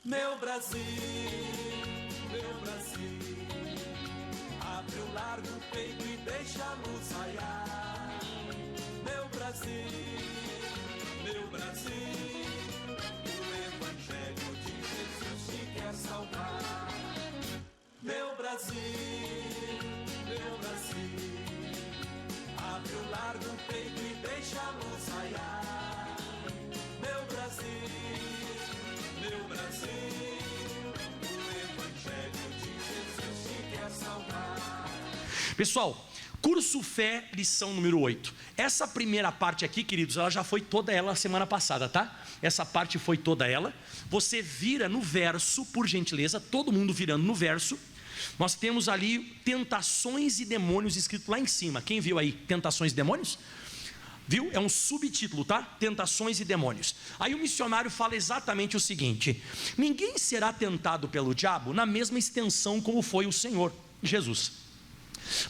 Meu Brasil, abre o largo peito e deixa a luz raiar. Meu Brasil, o Evangelho de Jesus te quer salvar. Meu Brasil, abre o largo peito e deixa a luz raiar. Meu Brasil, o Evangelho de Jesus te quer salvar. Pessoal, curso Fé, lição número 8. Essa primeira parte aqui, queridos, ela já foi toda ela semana passada, tá? Essa parte foi toda ela. Você vira no verso, por gentileza, todo mundo virando no verso. Nós temos ali tentações e demônios escrito lá em cima. Quem viu aí tentações e demônios? Viu? É um subtítulo, tá? Tentações e demônios. Aí o missionário fala exatamente o seguinte: ninguém será tentado pelo diabo na mesma extensão como foi o Senhor Jesus.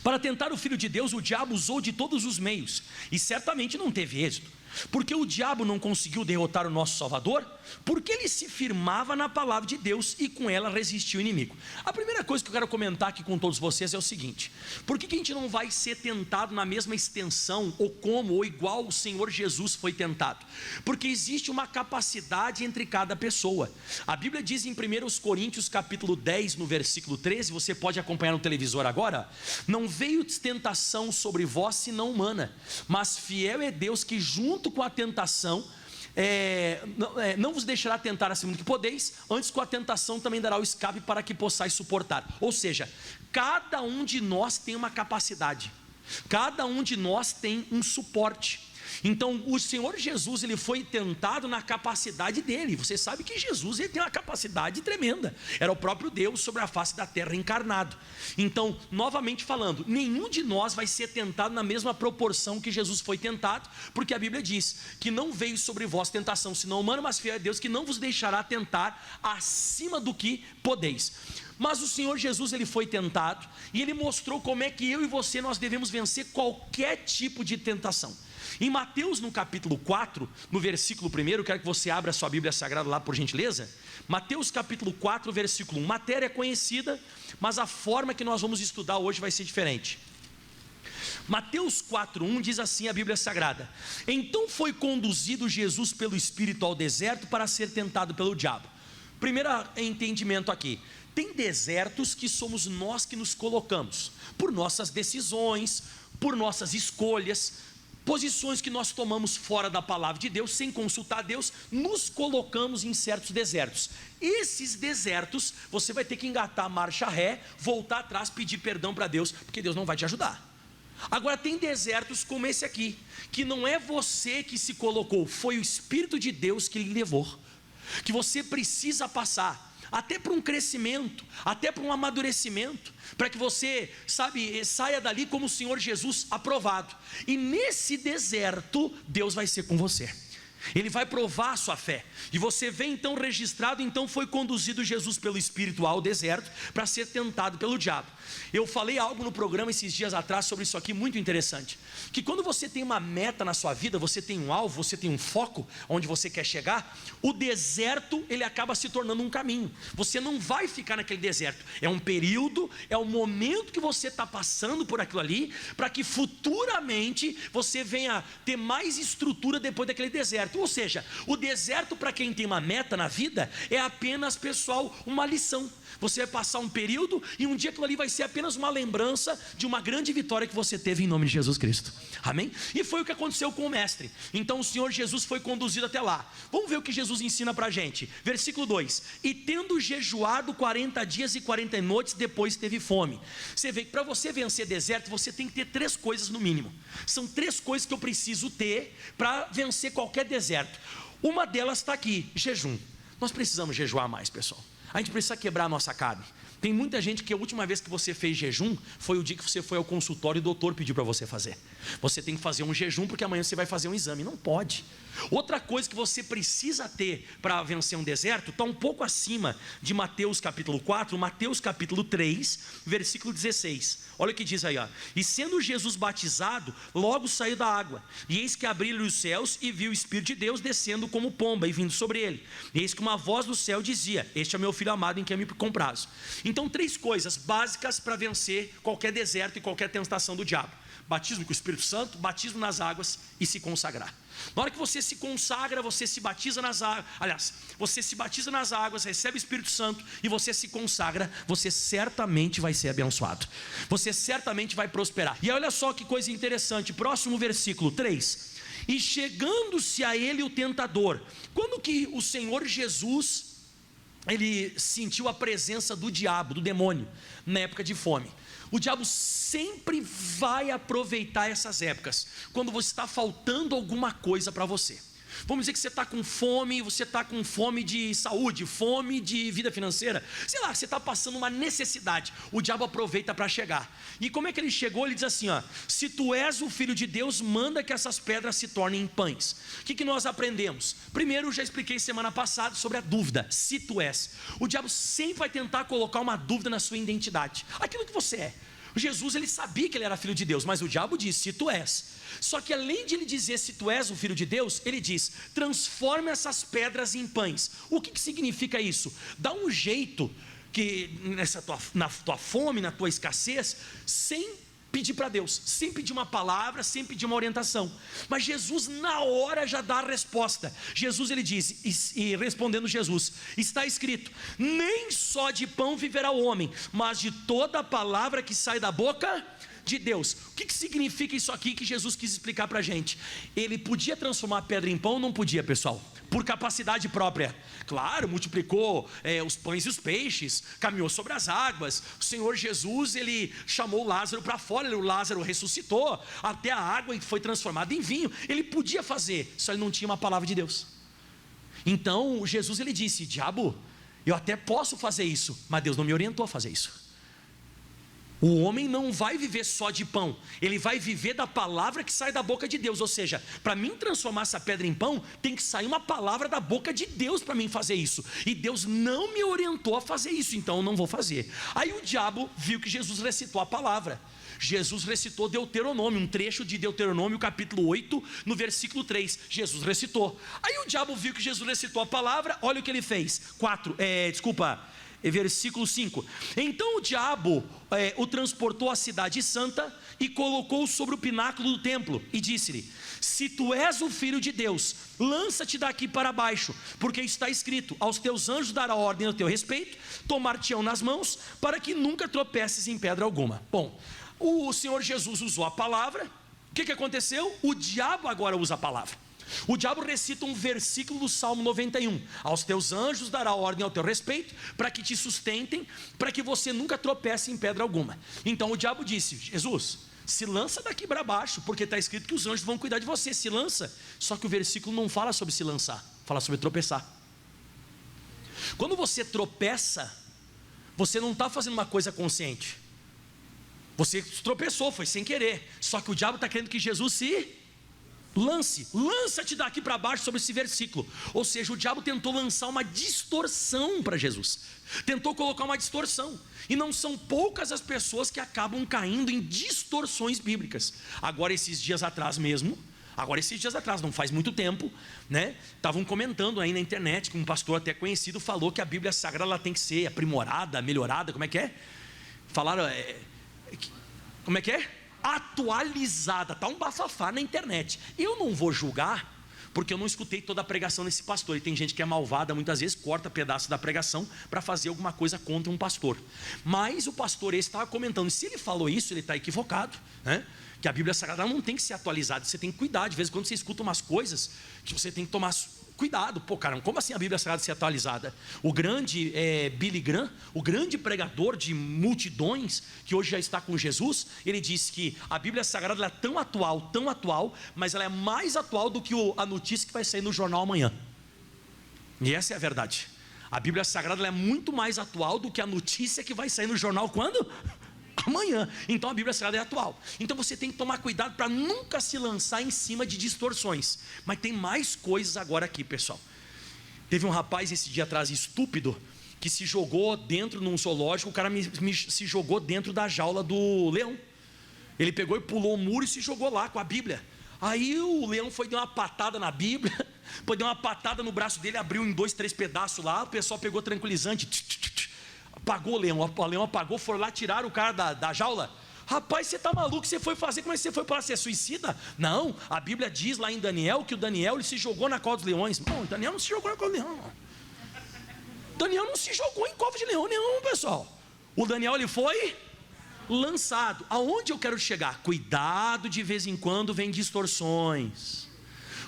Para tentar o Filho de Deus, o diabo usou de todos os meios, e certamente não teve êxito. Porque o diabo não conseguiu derrotar o nosso Salvador? Porque ele se firmava na palavra de Deus e com ela resistiu o inimigo. A primeira coisa que eu quero comentar aqui com todos vocês é o seguinte: por que a gente não vai ser tentado na mesma extensão, ou como, ou igual o Senhor Jesus foi tentado? Porque existe uma capacidade entre cada pessoa. A Bíblia diz em 1 Coríntios capítulo 10, no versículo 13, você pode acompanhar no televisor agora: não veio tentação sobre vós senão humana, mas fiel é Deus que junto com a tentação não vos deixará tentar acima do que podeis, antes com a tentação também dará o escape para que possais suportar. Ou seja, cada um de nós tem uma capacidade, cada um de nós tem um suporte. Então o Senhor Jesus, ele foi tentado na capacidade dele. Você sabe que Jesus, ele tem uma capacidade tremenda, era o próprio Deus sobre a face da terra encarnado. Então, novamente falando, nenhum de nós vai ser tentado na mesma proporção que Jesus foi tentado, porque a Bíblia diz que não veio sobre vós tentação senão humana, mas fiel é Deus que não vos deixará tentar acima do que podeis. Mas o Senhor Jesus, ele foi tentado, e ele mostrou como é que eu e você, nós devemos vencer qualquer tipo de tentação. Em Mateus, no capítulo 4, no versículo 1, eu quero que você abra a sua Bíblia Sagrada lá, por gentileza. Mateus capítulo 4, versículo 1. Matéria conhecida, mas a forma que nós vamos estudar hoje vai ser diferente. Mateus 4:1 diz assim a Bíblia Sagrada: então foi conduzido Jesus pelo Espírito ao deserto para ser tentado pelo diabo. Primeiro entendimento aqui: tem desertos que somos nós que nos colocamos, por nossas decisões, por nossas escolhas, posições que nós tomamos fora da palavra de Deus, sem consultar Deus, nos colocamos em certos desertos. Esses desertos, você vai ter que engatar a marcha ré, voltar atrás, pedir perdão para Deus, porque Deus não vai te ajudar. Agora tem desertos como esse aqui, que não é você que se colocou, foi o Espírito de Deus que lhe levou, que você precisa passar, até para um crescimento, até para um amadurecimento, para que você, saia dali como o Senhor Jesus aprovado. E nesse deserto, Deus vai ser com você, Ele vai provar a sua fé, e você vê então registrado: então foi conduzido Jesus pelo Espírito ao deserto, para ser tentado pelo diabo. Eu falei algo no programa esses dias atrás sobre isso aqui, muito interessante, que quando você tem uma meta na sua vida, você tem um alvo, você tem um foco, onde você quer chegar, o deserto, ele acaba se tornando um caminho. Você não vai ficar naquele deserto, é um período, é um momento que você está passando por aquilo ali, para que futuramente você venha ter mais estrutura depois daquele deserto. Ou seja, o deserto, para quem tem uma meta na vida, é apenas, pessoal, uma lição. Você vai passar um período, e um dia aquilo ali vai ser apenas uma lembrança de uma grande vitória que você teve em nome de Jesus Cristo. Amém? E foi o que aconteceu com o mestre. Então o Senhor Jesus foi conduzido até lá. Vamos ver o que Jesus ensina para a gente. Versículo 2: e tendo jejuado 40 dias e 40 noites, depois teve fome. Você vê que para você vencer deserto, você tem que ter 3 coisas no mínimo. São 3 coisas que eu preciso ter para vencer qualquer deserto. Uma delas está aqui: jejum. Nós precisamos jejuar mais, pessoal. A gente precisa quebrar a nossa carne. Tem muita gente que a última vez que você fez jejum foi o dia que você foi ao consultório e o doutor pediu para você fazer. Você tem que fazer um jejum porque amanhã você vai fazer um exame. Não pode. Outra coisa que você precisa ter para vencer um deserto está um pouco acima de Mateus capítulo 4, Mateus capítulo 3, versículo 16. Olha o que diz aí, ó. E sendo Jesus batizado, logo saiu da água. E eis que abriram os céus e viu o Espírito de Deus descendo como pomba e vindo sobre ele. E eis que uma voz do céu dizia: este é meu filho amado em quem me comprazo. Então, 3 coisas básicas para vencer qualquer deserto e qualquer tentação do diabo: batismo com o Espírito Santo, batismo nas águas e se consagrar. Na hora que você se consagra, você se batiza nas águas. Aliás, você se batiza nas águas, recebe o Espírito Santo e você se consagra, você certamente vai ser abençoado. Você certamente vai prosperar. E olha só que coisa interessante, próximo versículo 3. E chegando-se a ele o tentador. Quando que o Senhor Jesus, ele sentiu a presença do diabo, do demônio, na época de fome? O diabo sempre vai aproveitar essas épocas, quando você está faltando alguma coisa para você. Vamos dizer que você está com fome, você está com fome de saúde, fome de vida financeira, sei lá, você está passando uma necessidade, o diabo aproveita para chegar. E como é que ele chegou? Ele diz assim, ó: se tu és o filho de Deus, manda que essas pedras se tornem em pães. O que nós aprendemos? Primeiro, eu já expliquei semana passada sobre a dúvida, se tu és. O diabo sempre vai tentar colocar uma dúvida na sua identidade, aquilo que você é. Jesus, ele sabia que ele era filho de Deus, mas o diabo disse: se tu és. Só que além de ele dizer se tu és o filho de Deus, ele diz: transforma essas pedras em pães. O que significa isso? Dá um jeito que na tua fome, na tua escassez, sem pedir para Deus, sem pedir uma palavra, sem pedir uma orientação. Mas Jesus na hora já dá a resposta. Jesus, ele diz, e respondendo Jesus: está escrito, nem só de pão viverá o homem, mas de toda a palavra que sai da boca de Deus. O que significa isso aqui que Jesus quis explicar para a gente? Ele podia transformar a pedra em pão ou não podia, pessoal? Por capacidade própria. Claro, multiplicou os pães e os peixes, caminhou sobre as águas. O Senhor Jesus, ele chamou Lázaro para fora, o Lázaro ressuscitou, até a água foi transformada em vinho. Ele podia fazer, só ele não tinha uma palavra de Deus. Então Jesus, ele disse: diabo, eu até posso fazer isso, mas Deus não me orientou a fazer isso. O homem não vai viver só de pão, ele vai viver da palavra que sai da boca de Deus. Ou seja, para mim transformar essa pedra em pão, tem que sair uma palavra da boca de Deus para mim fazer isso. E Deus não me orientou a fazer isso, então eu não vou fazer. Aí o diabo viu que Jesus recitou a palavra. Jesus recitou Deuteronômio, um trecho de Deuteronômio capítulo 8, no versículo 3, Jesus recitou. Aí o diabo viu que Jesus recitou a palavra, olha o que ele fez, versículo 5, então o diabo o transportou à cidade santa e colocou-o sobre o pináculo do templo e disse-lhe: se tu és o filho de Deus, lança-te daqui para baixo, porque está escrito, aos teus anjos dará ordem a teu respeito, tomar-te-ão nas mãos, para que nunca tropeces em pedra alguma. Bom, o Senhor Jesus usou a palavra. O que aconteceu? O diabo agora usa a palavra. O diabo recita um versículo do Salmo 91: aos teus anjos dará ordem ao teu respeito, para que te sustentem, para que você nunca tropece em pedra alguma. Então o diabo disse: Jesus, se lança daqui para baixo, porque está escrito que os anjos vão cuidar de você, se lança. Só que o versículo não fala sobre se lançar, fala sobre tropeçar. Quando você tropeça, você não está fazendo uma coisa consciente, você tropeçou, foi sem querer. Só que o diabo está querendo que Jesus se lança-te daqui para baixo sobre esse versículo. Ou seja, o diabo tentou lançar uma distorção para Jesus, tentou colocar uma distorção. E não são poucas as pessoas que acabam caindo em distorções bíblicas. Agora esses dias atrás, não faz muito tempo, né? Estavam comentando aí na internet que um pastor até conhecido falou que a Bíblia Sagrada ela tem que ser aprimorada, melhorada, como é que é? Falaram, como é que é? Atualizada, está um bafafá na internet. Eu não vou julgar, porque eu não escutei toda a pregação desse pastor, e tem gente que é malvada, muitas vezes corta pedaço da pregação para fazer alguma coisa contra um pastor. Mas o pastor esse estava comentando, se ele falou isso, ele está equivocado, né? Que a Bíblia Sagrada não tem que ser atualizada, você tem que cuidar. De vez em quando você escuta umas coisas que você tem que tomar cuidado. Pô, caramba, como assim a Bíblia Sagrada ser atualizada? O grande Billy Graham, o grande pregador de multidões, que hoje já está com Jesus, ele disse que a Bíblia Sagrada ela é tão atual, mas ela é mais atual do que a notícia que vai sair no jornal amanhã. E essa é a verdade. A Bíblia Sagrada ela é muito mais atual do que a notícia que vai sair no jornal quando? Amanhã. Então a Bíblia Sagrada é atual. Então você tem que tomar cuidado para nunca se lançar em cima de distorções. Mas tem mais coisas agora aqui, pessoal. Teve um rapaz esse dia atrás estúpido que se jogou dentro num zoológico. O cara se jogou dentro da jaula do leão. Ele pegou e pulou o muro e se jogou lá com a Bíblia. Aí o leão foi dar uma patada na Bíblia, foi dar uma patada no braço dele, abriu em 2, 3 pedaços lá. O pessoal pegou tranquilizante, apagou o leão apagou, foram lá, tiraram o cara da jaula. Rapaz, você está maluco? O que você foi fazer? Como é que você foi para ser suicida? Não, a Bíblia diz lá em Daniel que o Daniel ele se jogou na cova dos leões. Não, o Daniel não se jogou na cova do leão, não. Daniel não se jogou em cova de leão nenhum, pessoal. O Daniel ele foi lançado. Aonde eu quero chegar? Cuidado, de vez em quando vem distorções.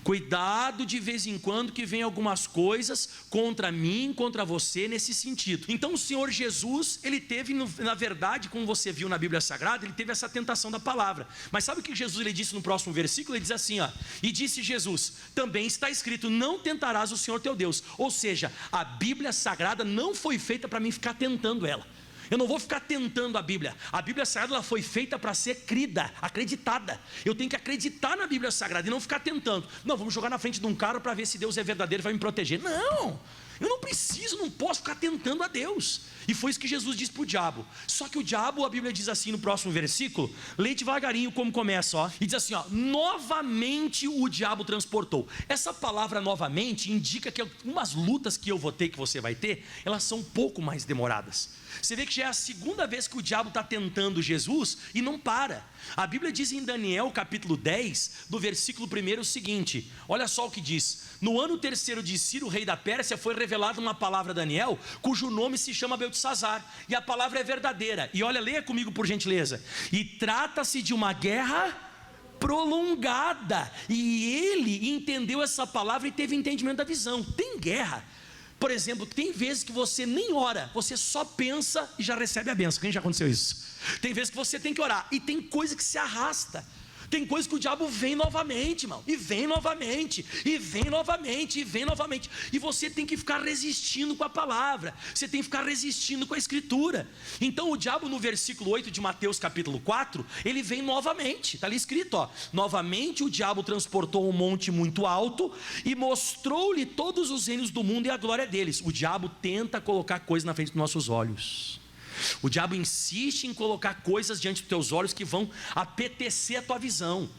Cuidado de vez em quando que vem algumas coisas contra mim, contra você nesse sentido. Então o Senhor Jesus, ele teve, na verdade, como você viu na Bíblia Sagrada, ele teve essa tentação da palavra. Mas sabe o que Jesus ele disse no próximo versículo? Ele diz assim, ó: e disse Jesus, também está escrito, não tentarás o Senhor teu Deus. Ou seja, a Bíblia Sagrada não foi feita para mim ficar tentando ela. Eu não vou ficar tentando a Bíblia. A Bíblia Sagrada ela foi feita para ser crida, acreditada. Eu tenho que acreditar na Bíblia Sagrada e não ficar tentando. Não, vamos jogar na frente de um cara para ver se Deus é verdadeiro e vai me proteger. Não, eu não preciso, não posso ficar tentando a Deus. E foi isso que Jesus disse para o diabo. Só que o diabo, a Bíblia diz assim no próximo versículo, lê devagarinho como começa, ó. E diz assim, ó: novamente o diabo transportou. Essa palavra novamente indica que algumas lutas que eu vou ter, que você vai ter, elas são um pouco mais demoradas. Você vê que já é a segunda vez que o diabo está tentando Jesus e não para. A Bíblia diz em Daniel capítulo 10, do versículo 1 o seguinte, olha só o que diz: no ano 3º de Ciro, rei da Pérsia, foi revelada uma palavra a Daniel, cujo nome se chama Beltesazar, e a palavra é verdadeira. E olha, leia comigo por gentileza. E trata-se de uma guerra prolongada. E ele entendeu essa palavra e teve entendimento da visão. Tem guerra. Por exemplo, tem vezes que você nem ora, você só pensa e já recebe a bênção. Quem já aconteceu isso? Tem vezes que você tem que orar e tem coisa que se arrasta. Tem coisa que o diabo vem novamente, irmão, e vem novamente, e vem novamente, e vem novamente. E você tem que ficar resistindo com a palavra, você tem que ficar resistindo com a escritura. Então o diabo no versículo 8 de Mateus capítulo 4, ele vem novamente, está ali escrito, ó: novamente o diabo transportou um monte muito alto e mostrou-lhe todos os reinos do mundo e a glória deles. O diabo tenta colocar coisas na frente dos nossos olhos. O diabo insiste em colocar coisas diante dos teus olhos que vão apetecer a tua visão,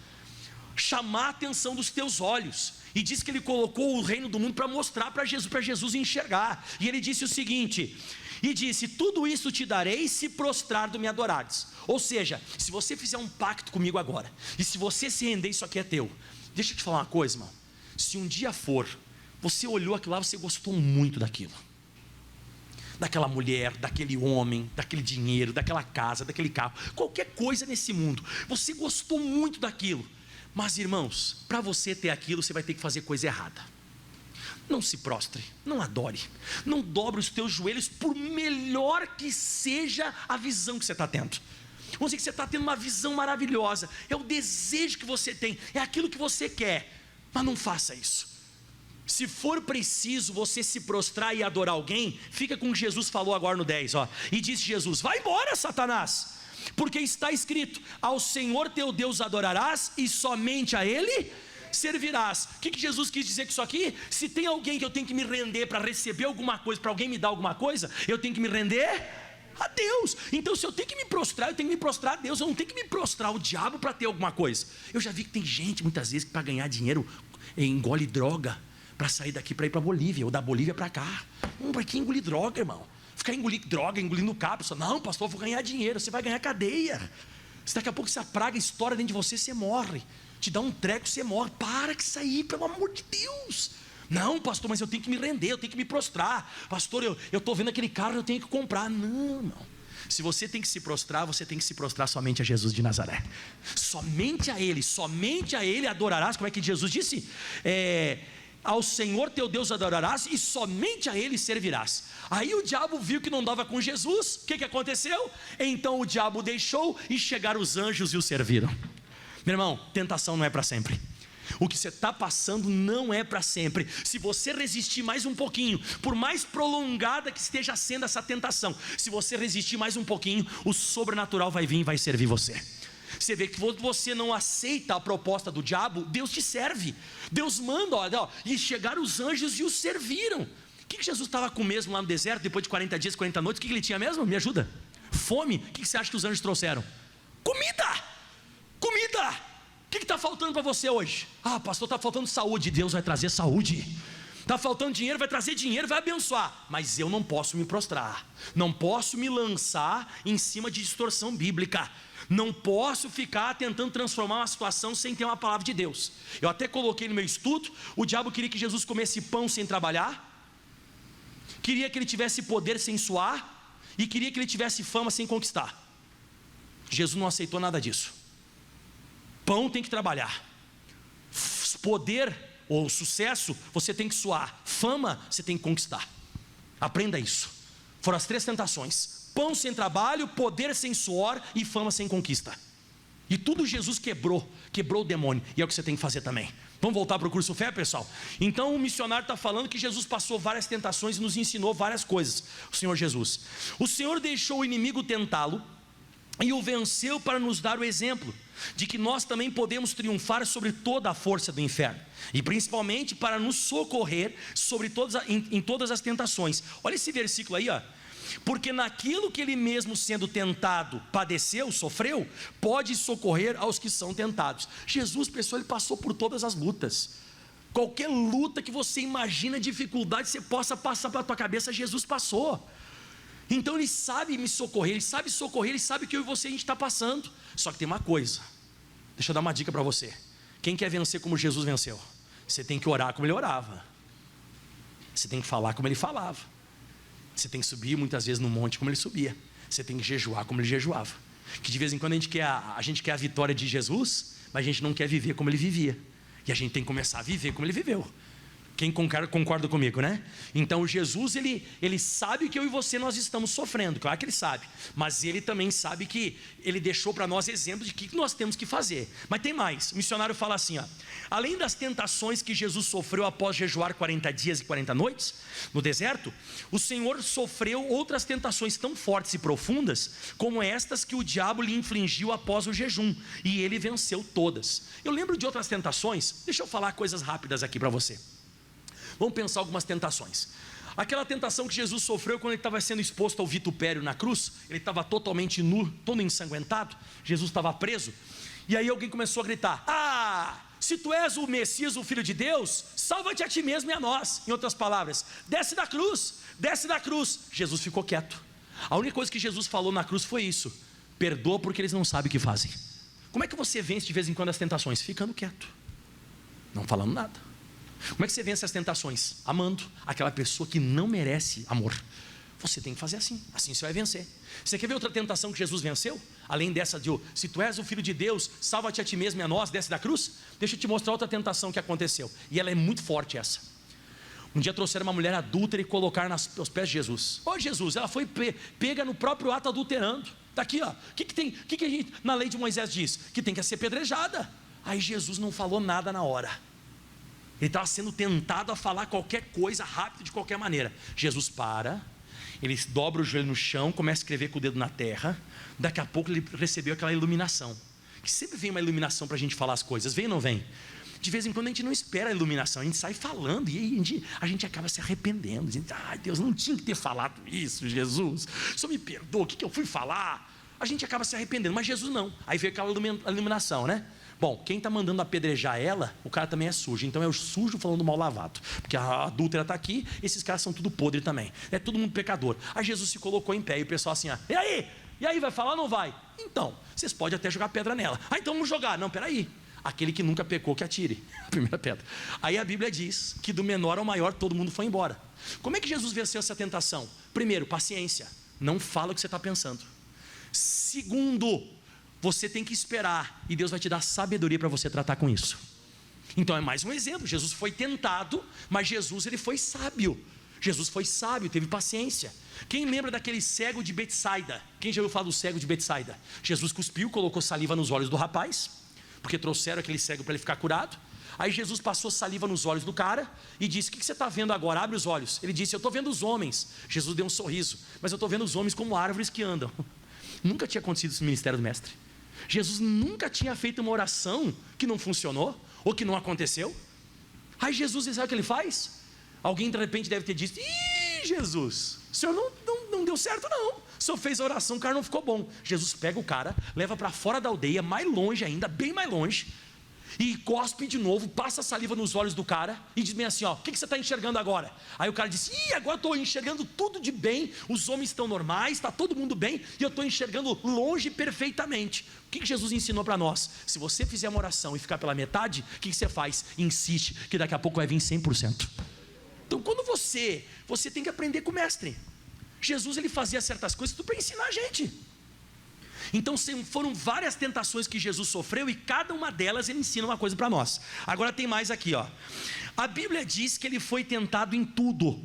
chamar a atenção dos teus olhos. E diz que ele colocou o reino do mundo para mostrar para Jesus enxergar. E ele disse o seguinte, e disse: tudo isso te darei se prostrado me adorares. Ou seja, se você fizer um pacto comigo agora, e se você se render, isso aqui é teu. Deixa eu te falar uma coisa, irmão. Se um dia for, você olhou aquilo lá, você gostou muito daquilo, daquela mulher, daquele homem, daquele dinheiro, daquela casa, daquele carro, qualquer coisa nesse mundo, você gostou muito daquilo, mas irmãos, para você ter aquilo, você vai ter que fazer coisa errada. Não se prostre, não adore, não dobre os teus joelhos, por melhor que seja a visão que você está tendo. Vamos dizer que você está tendo uma visão maravilhosa, é o desejo que você tem, é aquilo que você quer, mas não faça isso. Se for preciso você se prostrar e adorar alguém, fica com o que Jesus falou agora no 10, ó. E disse Jesus: vai embora, Satanás, porque está escrito: ao Senhor teu Deus adorarás e somente a Ele servirás. O que Jesus quis dizer com isso aqui? Se tem alguém que eu tenho que me render para receber alguma coisa, para alguém me dar alguma coisa, eu tenho que me render a Deus. Então se eu tenho que me prostrar, eu tenho que me prostrar a Deus, eu não tenho que me prostrar ao diabo para ter alguma coisa. Eu já vi que tem gente muitas vezes que para ganhar dinheiro engole droga, para sair daqui para ir para a Bolívia, ou da Bolívia para cá. Para que engolir droga, irmão? Ficar engolindo droga, engolindo cápsula. Não, pastor, eu vou ganhar dinheiro. Você vai ganhar cadeia. Se daqui a pouco essa praga estoura dentro de você, você morre. Te dá um treco, você morre. Para que isso aí, pelo amor de Deus. Não, pastor, mas eu tenho que me render, eu tenho que me prostrar. Pastor, eu estou vendo aquele carro, eu tenho que comprar. Não, não. Se você tem que se prostrar, você tem que se prostrar somente a Jesus de Nazaré. Somente a Ele adorarás. Como é que Jesus disse? Ao Senhor teu Deus adorarás e somente a Ele servirás. Aí o diabo viu que não dava com Jesus. O que aconteceu? Então o diabo deixou e chegaram os anjos e o serviram. Meu irmão, tentação não é para sempre. O que você está passando não é para sempre. Se você resistir mais um pouquinho, por mais prolongada que esteja sendo essa tentação, se você resistir mais um pouquinho, o sobrenatural vai vir e vai servir você. Você vê que você não aceita a proposta do diabo, Deus te serve. Deus manda, olha, e chegaram os anjos e os serviram. O que Jesus estava com mesmo lá no deserto, depois de 40 dias, 40 noites? O que ele tinha mesmo? Me ajuda. Fome. O que você acha que os anjos trouxeram? Comida. Comida. O que está faltando para você hoje? Ah, pastor, está faltando saúde. Deus vai trazer saúde. Está faltando dinheiro, vai trazer dinheiro, vai abençoar. Mas eu não posso me prostrar, não posso me lançar em cima de distorção bíblica, não posso ficar tentando transformar uma situação sem ter uma palavra de Deus. Eu até coloquei no meu estudo, o diabo queria que Jesus comesse pão sem trabalhar, queria que ele tivesse poder sem suar, e queria que ele tivesse fama sem conquistar. Jesus não aceitou nada disso. Pão tem que trabalhar, poder ou sucesso você tem que suar, fama você tem que conquistar. Aprenda isso. Foram as 3 tentações: pão sem trabalho, poder sem suor e fama sem conquista. E tudo Jesus quebrou o demônio, e é o que você tem que fazer também. Vamos voltar para o curso Fé, pessoal? Então o missionário está falando que Jesus passou várias tentações e nos ensinou várias coisas. O Senhor Jesus, o Senhor deixou o inimigo tentá-lo e o venceu para nos dar o exemplo de que nós também podemos triunfar sobre toda a força do inferno, e principalmente para nos socorrer em todas as tentações. Olha esse versículo aí, ó. Porque naquilo que ele mesmo sendo tentado padeceu, sofreu, pode socorrer aos que são tentados. Jesus, pessoal, ele passou por todas as lutas. Qualquer luta que você imagina, dificuldade você possa passar pela tua cabeça, Jesus passou. Então ele sabe me socorrer, ele sabe socorrer, ele sabe que eu e você a gente está passando. Só que tem uma coisa, deixa eu dar uma dica para você. Quem quer vencer como Jesus venceu? Você tem que orar como ele orava, você tem que falar como ele falava, você tem que subir muitas vezes no monte como ele subia, você tem que jejuar como ele jejuava. Que de vez em quando a gente quer a vitória de Jesus, mas a gente não quer viver como ele vivia, e a gente tem que começar a viver como ele viveu. Quem concorda comigo, né? Então Jesus, ele sabe que eu e você nós estamos sofrendo, claro que ele sabe, mas ele também sabe que ele deixou para nós exemplos de que nós temos que fazer. Mas tem mais, o missionário fala assim, ó: além das tentações que Jesus sofreu após jejuar 40 dias e 40 noites no deserto, o Senhor sofreu outras tentações tão fortes e profundas como estas que o diabo lhe infligiu após o jejum, e ele venceu todas. Eu lembro de outras tentações, deixa eu falar coisas rápidas aqui para você. Vamos pensar algumas tentações. Aquela tentação que Jesus sofreu quando ele estava sendo exposto ao vitupério na cruz, ele estava totalmente nu, todo ensanguentado, Jesus estava preso, e aí alguém começou a gritar: ah, se tu és o Messias, o Filho de Deus, salva-te a ti mesmo e a nós. Em outras palavras, desce da cruz, desce da cruz. Jesus ficou quieto. A única coisa que Jesus falou na cruz foi isso: perdoa porque eles não sabem o que fazem. Como é que você vence de vez em quando as tentações? Ficando quieto, não falando nada. Como é que você vence as tentações? Amando aquela pessoa que não merece amor. Você tem que fazer assim você vai vencer. Você quer ver outra tentação que Jesus venceu? Além dessa de, se tu és o Filho de Deus, salva-te a ti mesmo e a nós, desce da cruz. Deixa eu te mostrar outra tentação que aconteceu, e ela é muito forte essa. Um dia trouxeram uma mulher adúltera e colocaram aos pés de Jesus. Ô Jesus, ela foi pega no próprio ato adulterando. Está aqui, ó. O que a gente, na lei de Moisés diz? Que tem que ser apedrejada. Aí Jesus não falou nada na hora. Ele estava sendo tentado a falar qualquer coisa rápido, de qualquer maneira. Jesus para, ele dobra o joelho no chão, começa a escrever com o dedo na terra. Daqui a pouco ele recebeu aquela iluminação, que sempre vem uma iluminação para a gente falar as coisas. Vem ou não vem? De vez em quando a gente não espera a iluminação, a gente sai falando, e aí a gente acaba se arrependendo, dizendo: ai Deus, não tinha que ter falado isso, Jesus, só me perdoa, o que eu fui falar? A gente acaba se arrependendo, mas Jesus não. Aí veio aquela iluminação, né? Bom, quem está mandando apedrejar ela, o cara também é sujo. Então é o sujo falando mal lavado, porque a adúltera está aqui, esses caras são tudo podre também, é todo mundo pecador. Aí Jesus se colocou em pé, e o pessoal assim: ah, e aí, vai falar ou não vai? Então, vocês podem até jogar pedra nela. Ah, então vamos jogar. Não, peraí, aquele que nunca pecou que atire a primeira pedra. Aí a Bíblia diz que do menor ao maior todo mundo foi embora. Como é que Jesus venceu essa tentação? Primeiro, paciência, não fala o que você está pensando. Segundo, você tem que esperar, e Deus vai te dar sabedoria para você tratar com isso. Então é mais um exemplo. Jesus foi tentado, mas Jesus ele foi sábio. Jesus foi sábio, teve paciência. Quem lembra daquele cego de Betsaida? Quem já ouviu falar do cego de Betsaida? Jesus cuspiu, colocou saliva nos olhos do rapaz, porque trouxeram aquele cego para ele ficar curado. Aí Jesus passou saliva nos olhos do cara e disse: o que você está vendo agora? Abre os olhos. Ele disse: eu estou vendo os homens. Jesus deu um sorriso: mas eu estou vendo os homens como árvores que andam. Nunca tinha acontecido isso no ministério do mestre. Jesus nunca tinha feito uma oração que não funcionou, ou que não aconteceu. Aí Jesus, sabe o que ele faz? Alguém de repente deve ter dito: ih, Jesus, o senhor não deu certo não. O senhor fez a oração, o cara não ficou bom. Jesus pega o cara, leva para fora da aldeia, mais longe ainda, bem mais longe, e cospe de novo, passa saliva nos olhos do cara e diz bem assim: ó, o que você está enxergando agora? Aí o cara disse: ih, agora estou enxergando tudo de bem, os homens estão normais, está todo mundo bem, e eu estou enxergando longe perfeitamente. O que Jesus ensinou para nós? Se você fizer uma oração e ficar pela metade, o que você faz? Insiste, que daqui a pouco vai vir 100%. Então quando você tem que aprender com o mestre. Jesus, ele fazia certas coisas para ensinar a gente. Então foram várias tentações que Jesus sofreu, e cada uma delas ele ensina uma coisa para nós. Agora tem mais aqui, ó. A Bíblia diz que ele foi tentado em tudo,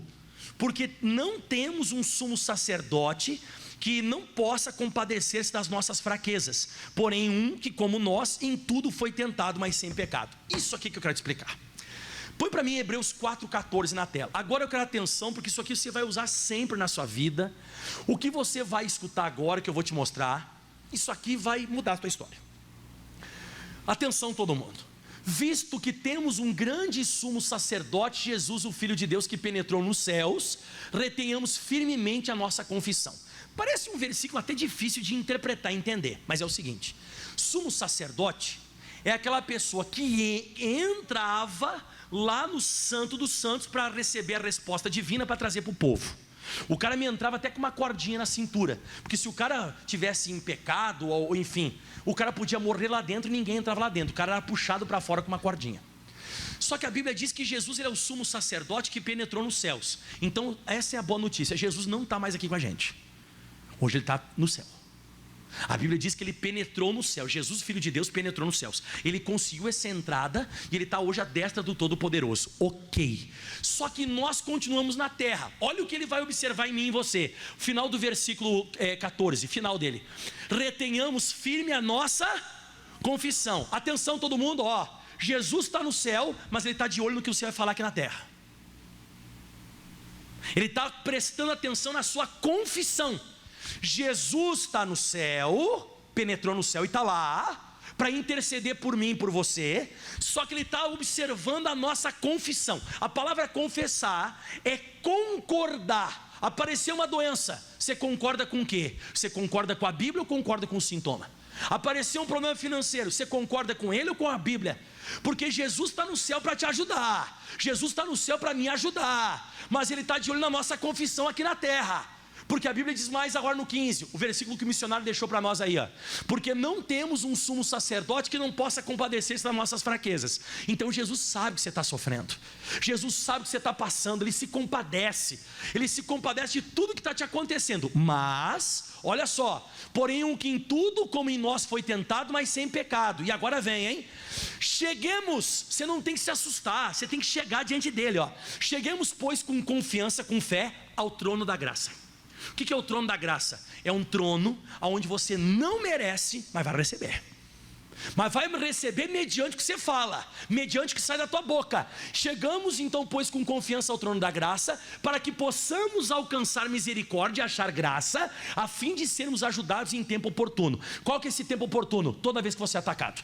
porque não temos um sumo sacerdote que não possa compadecer-se das nossas fraquezas, porém um que, como nós, em tudo foi tentado, mas sem pecado. Isso aqui que eu quero te explicar. Põe para mim Hebreus 4,14 na tela. Agora eu quero atenção, porque isso aqui você vai usar sempre na sua vida. O que você vai escutar agora, que eu vou te mostrar, isso aqui vai mudar a tua história. Atenção todo mundo. Visto que temos um grande sumo sacerdote, Jesus, o Filho de Deus, que penetrou nos céus, retenhamos firmemente a nossa confissão. Parece um versículo até difícil de interpretar e entender, mas é o seguinte: sumo sacerdote é aquela pessoa que entrava lá no Santo dos Santos para receber a resposta divina para trazer para o povo. O cara me entrava até com uma cordinha na cintura, porque se o cara tivesse em pecado, ou enfim, o cara podia morrer lá dentro e ninguém entrava lá dentro. O cara era puxado para fora com uma cordinha. Só que a Bíblia diz que Jesus, ele é o sumo sacerdote que penetrou nos céus. Então essa é a boa notícia: Jesus não está mais aqui com a gente. Hoje ele está no céu. A Bíblia diz que ele penetrou no céu. Jesus, Filho de Deus, penetrou nos céus. Ele conseguiu essa entrada e ele está hoje à destra do Todo-Poderoso. Ok. Só que nós continuamos na terra. Olha o que ele vai observar em mim e em você. Final do versículo 14, final dele: retenhamos firme a nossa confissão. Atenção todo mundo, ó. Jesus está no céu, mas ele está de olho no que você vai falar aqui na terra. Ele está prestando atenção na sua confissão. Jesus está no céu, penetrou no céu e está lá para interceder por mim e por você. Só que ele está observando a nossa confissão. A palavra confessar é concordar. Apareceu uma doença, você concorda com o quê? Você concorda com a Bíblia ou concorda com o sintoma? Apareceu um problema financeiro, você concorda com ele ou com a Bíblia? Porque Jesus está no céu para te ajudar, Jesus está no céu para me ajudar, mas ele está de olho na nossa confissão aqui na terra. Porque a Bíblia diz mais agora no 15, o versículo que o missionário deixou para nós aí, ó. Porque não temos um sumo sacerdote que não possa compadecer-se das nossas fraquezas. Então Jesus sabe que você está sofrendo, Jesus sabe que você está passando, ele se compadece de tudo que está te acontecendo. Mas, olha só: porém um que em tudo como em nós foi tentado, mas sem pecado. E agora vem, hein? Cheguemos, você não tem que se assustar, você tem que chegar diante dele, ó. Cheguemos, pois, com confiança, com fé, ao trono da graça. O que é o trono da graça? É um trono onde você não merece, mas vai receber. Mas vai receber mediante o que você fala, mediante o que sai da tua boca. Chegamos então, pois, com confiança ao trono da graça, para que possamos alcançar misericórdia e achar graça, a fim de sermos ajudados em tempo oportuno. Qual que é esse tempo oportuno? Toda vez que você é atacado.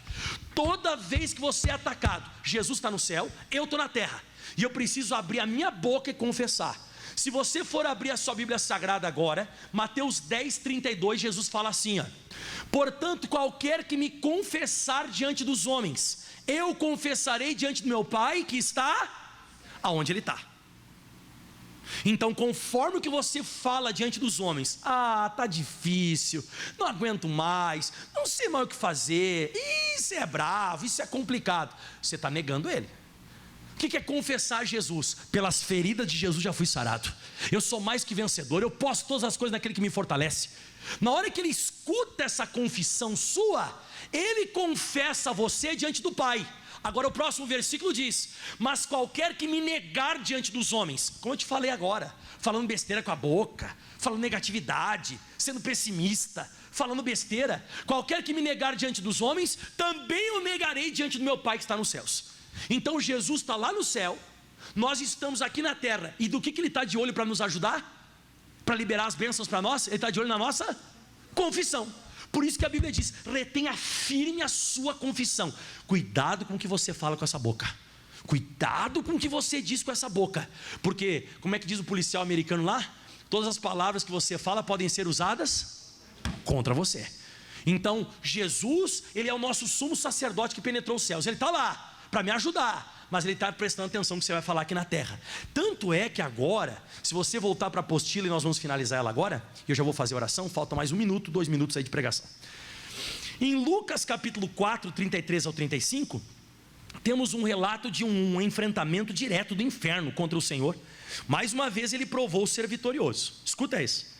Toda vez que você é atacado. Jesus está no céu, eu estou na terra, e eu preciso abrir a minha boca e confessar. Se você for abrir a sua Bíblia Sagrada agora, Mateus 10:32, Jesus fala assim, ó: portanto, qualquer que me confessar diante dos homens, eu confessarei diante do meu Pai que está aonde Ele está. Então, conforme o que você fala diante dos homens, tá difícil, não aguento mais, não sei mais o que fazer, isso é bravo, isso é complicado, você está negando Ele. O que é confessar Jesus? Pelas feridas de Jesus já fui sarado, eu sou mais que vencedor, eu posso todas as coisas naquele que me fortalece. Na hora que ele escuta essa confissão sua, ele confessa você diante do Pai. Agora o próximo versículo diz: mas qualquer que me negar diante dos homens, como eu te falei agora, falando besteira com a boca, falando negatividade, sendo pessimista, falando besteira, qualquer que me negar diante dos homens, também o negarei diante do meu Pai que está nos céus. Então Jesus está lá no céu, nós estamos aqui na terra, e do que ele está de olho para nos ajudar? Para liberar as bênçãos para nós? Ele está de olho na nossa confissão. Por isso que a Bíblia diz: retenha firme a sua confissão. Cuidado com o que você fala com essa boca. Cuidado com o que você diz com essa boca. Porque, como é que diz o policial americano lá? Todas as palavras que você fala podem ser usadas contra você. Então, Jesus, ele é o nosso sumo sacerdote que penetrou os céus. Ele está lá para me ajudar, mas ele está prestando atenção no que você vai falar aqui na terra. Tanto é que agora, se você voltar para a apostila, e nós vamos finalizar ela agora, e eu já vou fazer a oração, falta mais 1 minuto, 2 minutos aí de pregação. Em Lucas capítulo 4, 33 ao 35, temos um relato de um enfrentamento direto do inferno contra o Senhor. Mais uma vez ele provou ser vitorioso. Escuta esse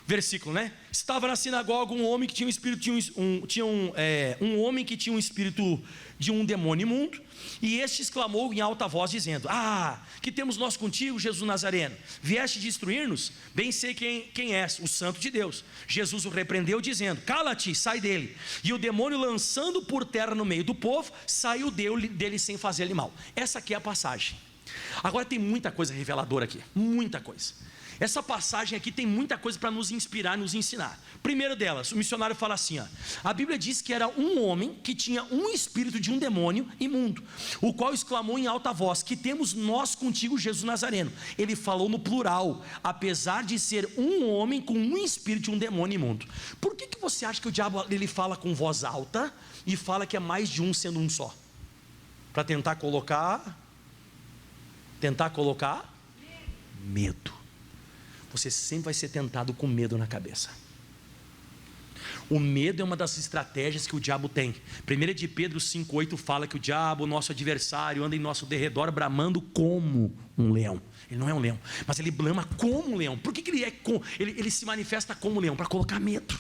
versículo, né? Estava na sinagoga um homem que tinha um espírito, um homem que tinha um espírito de um demônio imundo, e este exclamou em alta voz dizendo: que temos nós contigo, Jesus Nazareno? Vieste destruir-nos? Bem sei quem és, o Santo de Deus. Jesus o repreendeu dizendo: cala-te, sai dele. E o demônio, lançando por terra no meio do povo, saiu dele sem fazer-lhe mal. Essa aqui é a passagem. Agora tem muita coisa reveladora aqui, muita coisa. Essa passagem aqui tem muita coisa para nos inspirar, nos ensinar. Primeiro delas, o missionário fala assim, a Bíblia diz que era um homem que tinha um espírito de um demônio imundo, o qual exclamou em alta voz: que temos nós contigo, Jesus Nazareno? Ele falou no plural, apesar de ser um homem com um espírito de um demônio imundo. Por que você acha que o diabo ele fala com voz alta e fala que é mais de um sendo um só? Para tentar colocar medo. Você sempre vai ser tentado com medo na cabeça. O medo é uma das estratégias que o diabo tem. 1 de Pedro 5,8 fala que o diabo, nosso adversário, anda em nosso derredor bramando como um leão. Ele não é um leão, mas ele brama como um leão. Por que ele se manifesta como um leão? Para colocar medo.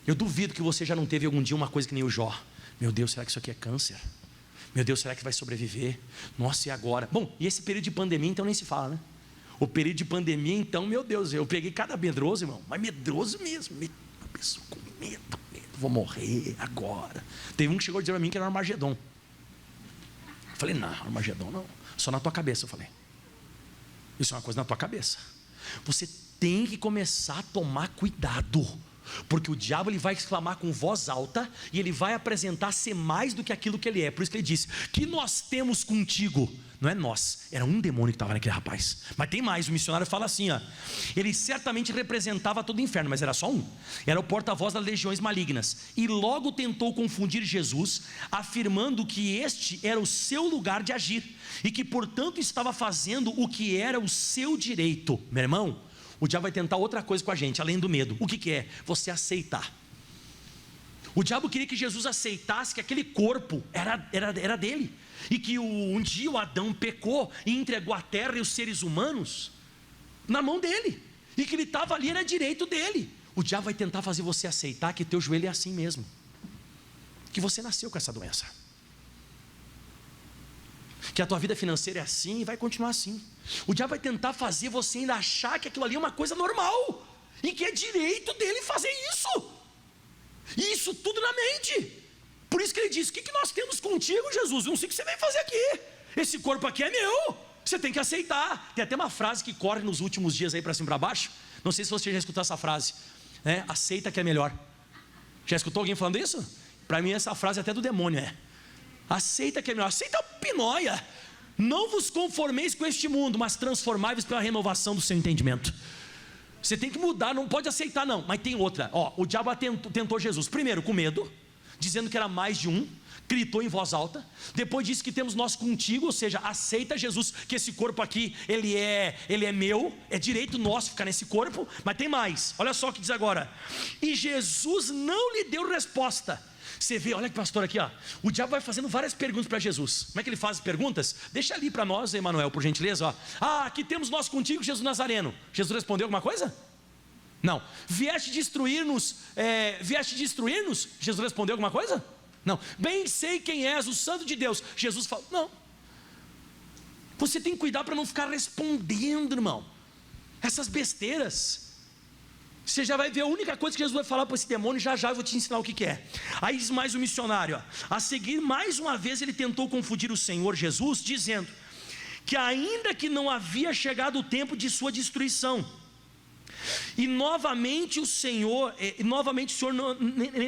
Eu duvido que você já não teve algum dia uma coisa que nem o Jó. Meu Deus, será que isso aqui é câncer? Meu Deus, será que vai sobreviver? Nossa, e agora? Bom, e esse período de pandemia então nem se fala, né? O período de pandemia, então, meu Deus, eu peguei cada medroso, irmão, mas medroso mesmo, uma pessoa com medo, vou morrer agora. Teve um que chegou a dizer para mim que era Armagedon. Eu falei: não, Armagedon não, só na tua cabeça. Eu falei: isso é uma coisa na tua cabeça. Você tem que começar a tomar cuidado, porque o diabo ele vai exclamar com voz alta e ele vai apresentar ser mais do que aquilo que ele é. Por isso que ele disse: que nós temos contigo. Não é nós, era um demônio que estava naquele rapaz. Mas tem mais, o missionário fala assim, ele certamente representava todo o inferno, mas era só um. Era o porta-voz das legiões malignas. E logo tentou confundir Jesus, afirmando que este era o seu lugar de agir, e que portanto estava fazendo o que era o seu direito. Meu irmão, o diabo vai tentar outra coisa com a gente, além do medo. O que é? Você aceitar. O diabo queria que Jesus aceitasse que aquele corpo era dele, e que um dia o Adão pecou e entregou a terra e os seres humanos na mão dele, e que ele estava ali, era direito dele. O diabo vai tentar fazer você aceitar que teu joelho é assim mesmo, que você nasceu com essa doença, que a tua vida financeira é assim e vai continuar assim. O diabo vai tentar fazer você ainda achar que aquilo ali é uma coisa normal, e que é direito dele fazer isso. Isso tudo na mente. Por isso que ele diz: o que nós temos contigo, Jesus? Eu não sei o que você vem fazer aqui. Esse corpo aqui é meu, você tem que aceitar. Tem até uma frase que corre nos últimos dias aí para cima e para baixo. Não sei se você já escutou essa frase, né? Aceita que é melhor. Já escutou alguém falando isso? Para mim essa frase é até do demônio. Aceita que é melhor. Aceita pinóia. Não vos conformeis com este mundo, mas transformai-vos pela renovação do seu entendimento. Você tem que mudar, não pode aceitar não. Mas tem outra, o diabo tentou Jesus, primeiro com medo, dizendo que era mais de um, gritou em voz alta. Depois disse que temos nós contigo, ou seja, aceita Jesus, que esse corpo aqui, ele é meu, é direito nosso ficar nesse corpo. Mas tem mais, olha só o que diz agora: e Jesus não lhe deu resposta. Você vê, olha que pastor aqui, o diabo vai fazendo várias perguntas para Jesus. Como é que ele faz as perguntas? Deixa ali para nós, Emanuel, por gentileza. Aqui temos nós contigo, Jesus Nazareno. Jesus respondeu alguma coisa? Não. Vieste destruir-nos? Jesus respondeu alguma coisa? Não. Bem sei quem és, o Santo de Deus. Jesus falou, não. Você tem que cuidar para não ficar respondendo, irmão, essas besteiras. Você já vai ver a única coisa que Jesus vai falar para esse demônio, já eu vou te ensinar o que é. Aí diz mais o missionário, ó. A seguir, mais uma vez ele tentou confundir o Senhor Jesus, dizendo que ainda que não havia chegado o tempo de sua destruição, e novamente o Senhor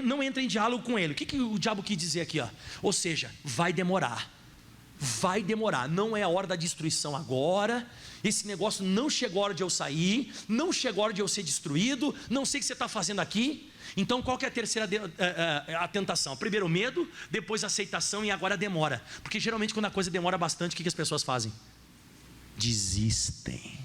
não entra em diálogo com ele. O que o diabo quis dizer aqui, ó? Ou seja, vai demorar, não é a hora da destruição agora. Esse negócio não chegou a hora de eu sair, não chegou a hora de eu ser destruído, não sei o que você está fazendo aqui. Então qual que é a terceira a tentação? Primeiro o medo, depois a aceitação e agora a demora. Porque geralmente quando a coisa demora bastante, o que as pessoas fazem? Desistem.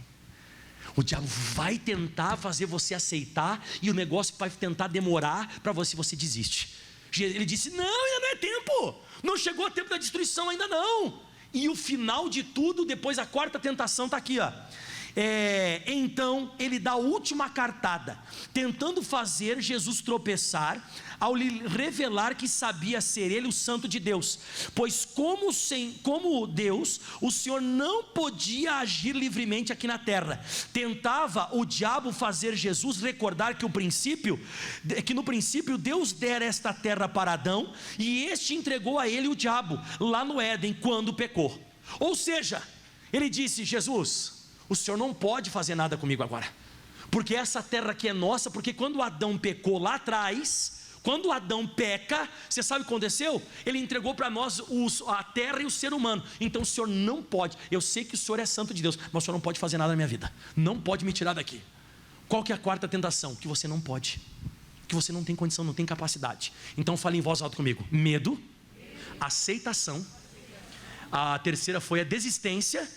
O diabo vai tentar fazer você aceitar, e o negócio vai tentar demorar para você desiste. Ele disse, não, ainda não é tempo, não chegou o tempo da destruição, ainda não. E o final de tudo, depois a quarta tentação está aqui, ó. Então ele dá a última cartada, tentando fazer Jesus tropeçar, ao lhe revelar que sabia ser ele o santo de Deus, pois como Deus, o Senhor não podia agir livremente aqui na terra. Tentava o diabo fazer Jesus recordar que no princípio Deus dera esta terra para Adão, e este entregou a ele o diabo, lá no Éden, quando pecou. Ou seja, ele disse, Jesus, o Senhor não pode fazer nada comigo agora, porque essa terra aqui é nossa, porque quando Adão pecou lá atrás, quando Adão peca, você sabe o que aconteceu? Ele entregou para nós a terra e o ser humano. Então o Senhor não pode, eu sei que o Senhor é santo de Deus, mas o Senhor não pode fazer nada na minha vida, não pode me tirar daqui. Qual que é a quarta tentação? Que você não pode, que você não tem condição, não tem capacidade. Então fale em voz alta comigo: medo, aceitação. A terceira foi a desistência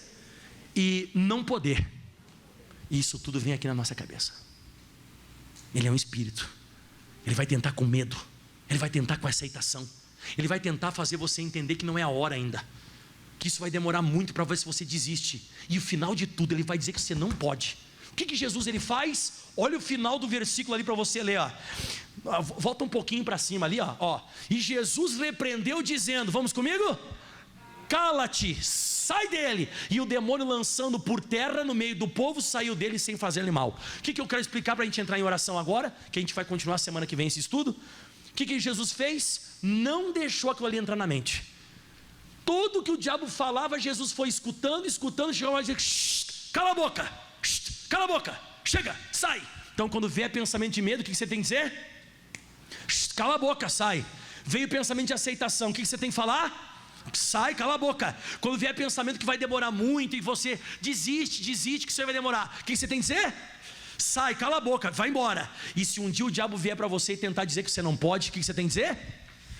e não poder. Isso tudo vem aqui na nossa cabeça. Ele é um espírito. Ele vai tentar com medo, ele vai tentar com aceitação, ele vai tentar fazer você entender que não é a hora ainda, que isso vai demorar muito para ver se você desiste, e o final de tudo ele vai dizer que você não pode. O que Jesus ele faz? Olha o final do versículo ali para você ler, ó. Volta um pouquinho para cima ali, ó. E Jesus repreendeu dizendo, vamos comigo? Cala-te, sai dele. E o demônio, lançando por terra no meio do povo, saiu dele sem fazer-lhe mal. O que eu quero explicar para a gente entrar em oração agora, que a gente vai continuar semana que vem esse estudo? O que Jesus fez? Não deixou aquilo ali entrar na mente. Tudo que o diabo falava, Jesus foi escutando, chegou a dizer, cala a boca, cala a boca, chega, sai. Então quando vier pensamento de medo, o que você tem que dizer? Cala a boca, sai. Veio pensamento de aceitação, o que você tem que falar? Sai, cala a boca. Quando vier pensamento que vai demorar muito e você desiste que isso vai demorar, o que você tem que dizer? Sai, cala a boca, vai embora. E se um dia o diabo vier para você e tentar dizer que você não pode, o que você tem que dizer?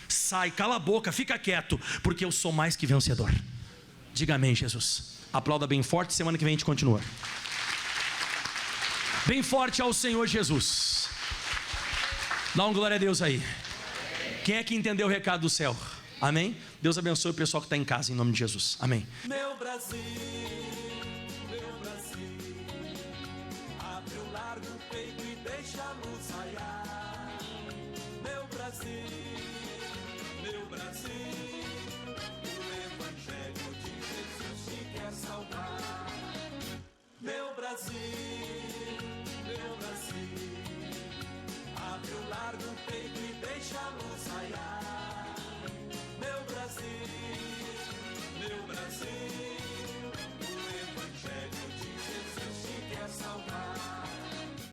Sai, cala a boca, fica quieto, porque eu sou mais que vencedor. Diga amém, Jesus. Aplauda bem forte, semana que vem a gente continua. Bem forte ao Senhor Jesus. Dá uma glória a Deus aí. Quem é que entendeu o recado do céu? Amém? Deus abençoe o pessoal que está em casa, em nome de Jesus. Amém. Meu Brasil, abre o largo peito e deixa a luz raiar. Meu Brasil, o Evangelho de Jesus te quer salvar. Meu Brasil.